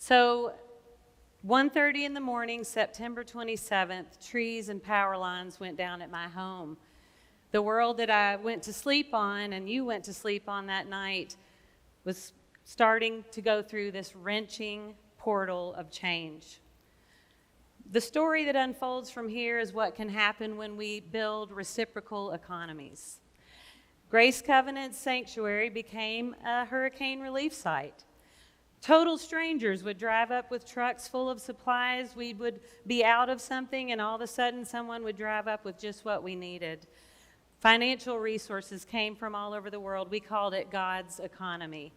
So 1:30 in the morning, September 27th, trees and power lines went down at my home. The world that I went to sleep on and you went to sleep on that night was starting to go through this wrenching portal of change. The story that unfolds from here is what can happen when we build reciprocal economies. Grace Covenant Sanctuary became a hurricane relief site. Total strangers would drive up with trucks full of supplies. We would be out of something, and all of a sudden someone would drive up with just what we needed. Financial resources came from all over the world. We called it God's economy.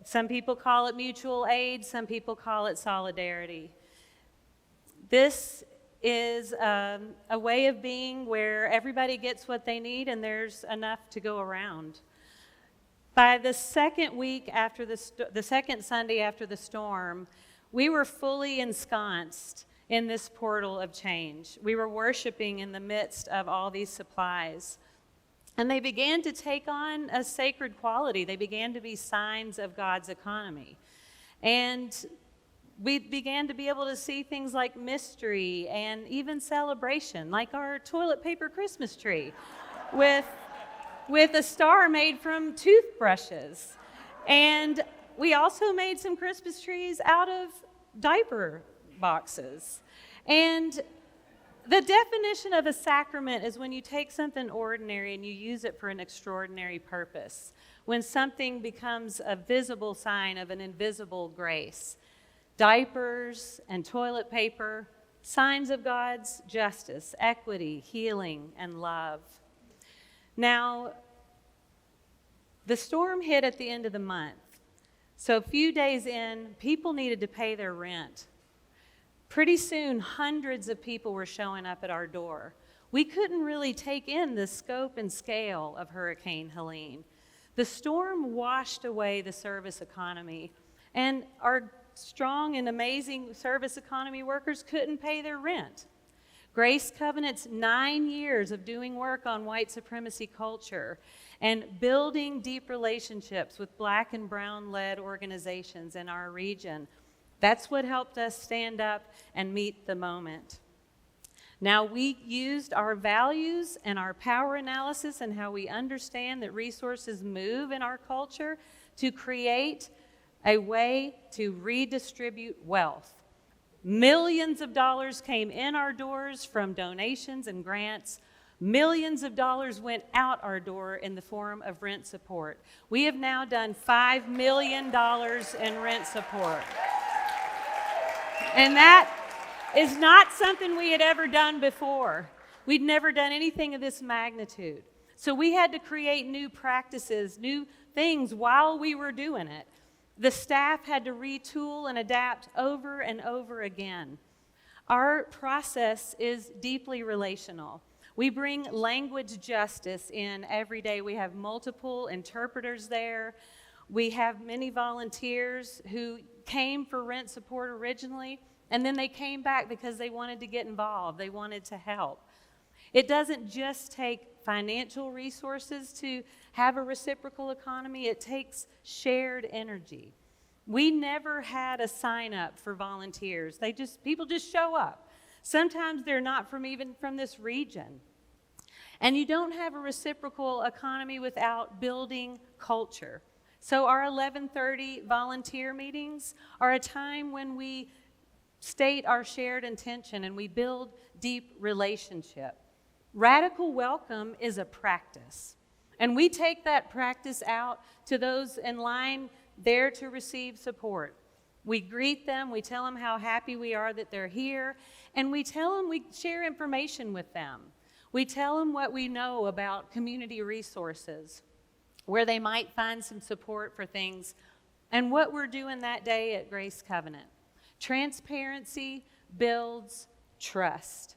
Some people call it mutual aid. Some people call it solidarity. This is a way of being where everybody gets what they need and there's enough to go around. By the second week after the second Sunday after the storm, we were fully ensconced in this portal of change. We were worshiping in the midst of all these supplies. And they began to take on a sacred quality. They began to be signs of God's economy. And we began to be able to see things like mystery and even celebration, like our toilet paper Christmas tree with a star made from toothbrushes. And we also made some Christmas trees out of diaper boxes. And the definition of a sacrament is when you take something ordinary and you use it for an extraordinary purpose, when something becomes a visible sign of an invisible grace. Diapers and toilet paper, signs of God's justice, equity, healing, and love. Now, the storm hit at the end of the month. So a few days in, people needed to pay their rent. Pretty soon, hundreds of people were showing up at our door. We couldn't really take in the scope and scale of Hurricane Helene. The storm washed away the service economy, and our strong and amazing service economy workers couldn't pay their rent. Grace Covenant's 9 years of doing work on white supremacy culture and building deep relationships with Black and Brown-led organizations in our region, that's what helped us stand up and meet the moment. Now, we used our values and our power analysis and how we understand that resources move in our culture to create a way to redistribute wealth. Millions of dollars came in our doors from donations and grants. Millions of dollars went out our door in the form of rent support. We have now done $5 million in rent support. And that is not something we had ever done before. We'd never done anything of this magnitude. So we had to create new practices, new things while we were doing it. The staff had to retool and adapt over and over again. Our process is deeply relational. We bring language justice in every day. We have multiple interpreters there. We have many volunteers who came for rent support originally, and then they came back because they wanted to get involved. They wanted to help. It doesn't just take financial resources to have a reciprocal economy. It takes shared energy. We never had a sign up for volunteers. People just show up. Sometimes they're not even from this region. And you don't have a reciprocal economy without building culture. So our 11:30 volunteer meetings are a time when we state our shared intention and we build deep relationship. Radical welcome is a practice. And we take that practice out to those in line there to receive support. We greet them, we tell them how happy we are that they're here, and we share information with them. We tell them what we know about community resources, where they might find some support for things, and what we're doing that day at Grace Covenant. Transparency builds trust.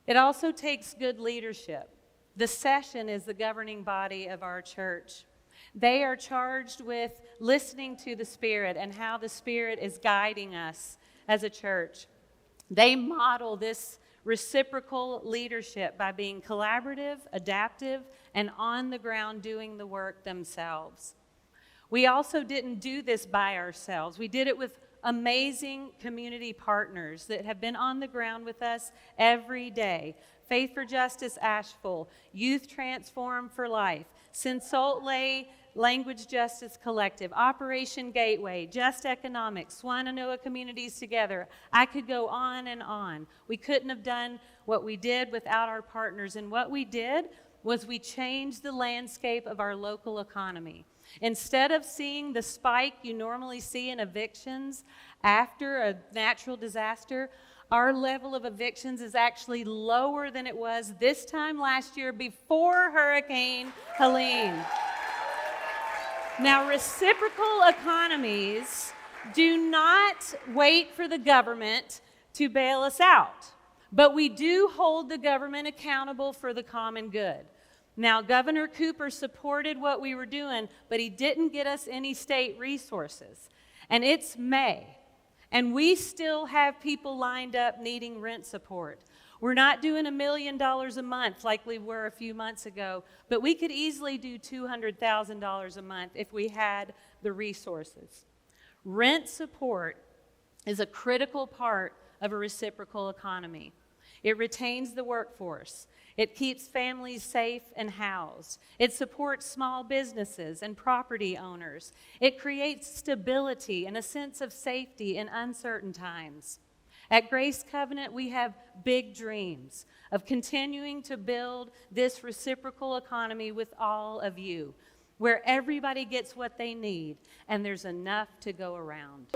It also takes good leadership. The session is the governing body of our church. They are charged with listening to the Spirit and how the Spirit is guiding us as a church. They model this reciprocal leadership by being collaborative, adaptive, and on the ground doing the work themselves. We also didn't do this by ourselves. We did it with amazing community partners that have been on the ground with us every day. Faith for Justice Asheville, Youth Transform for Life, Salt Lake Language Justice Collective, Operation Gateway, Just Economics, Swannanoa Communities Together. I could go on and on. We couldn't have done what we did without our partners, and what we did was we changed the landscape of our local economy. Instead of seeing the spike you normally see in evictions after a natural disaster, our level of evictions is actually lower than it was this time last year before Hurricane Helene. Now, reciprocal economies do not wait for the government to bail us out, but we do hold the government accountable for the common good. Now, Governor Cooper supported what we were doing, but he didn't get us any state resources. And it's May, and we still have people lined up needing rent support. We're not doing $1 million a month like we were a few months ago, but we could easily do $200,000 a month if we had the resources. Rent support is a critical part of a reciprocal economy. It retains the workforce. It keeps families safe and housed. It supports small businesses and property owners. It creates stability and a sense of safety in uncertain times. At Grace Covenant, we have big dreams of continuing to build this reciprocal economy with all of you, where everybody gets what they need and there's enough to go around.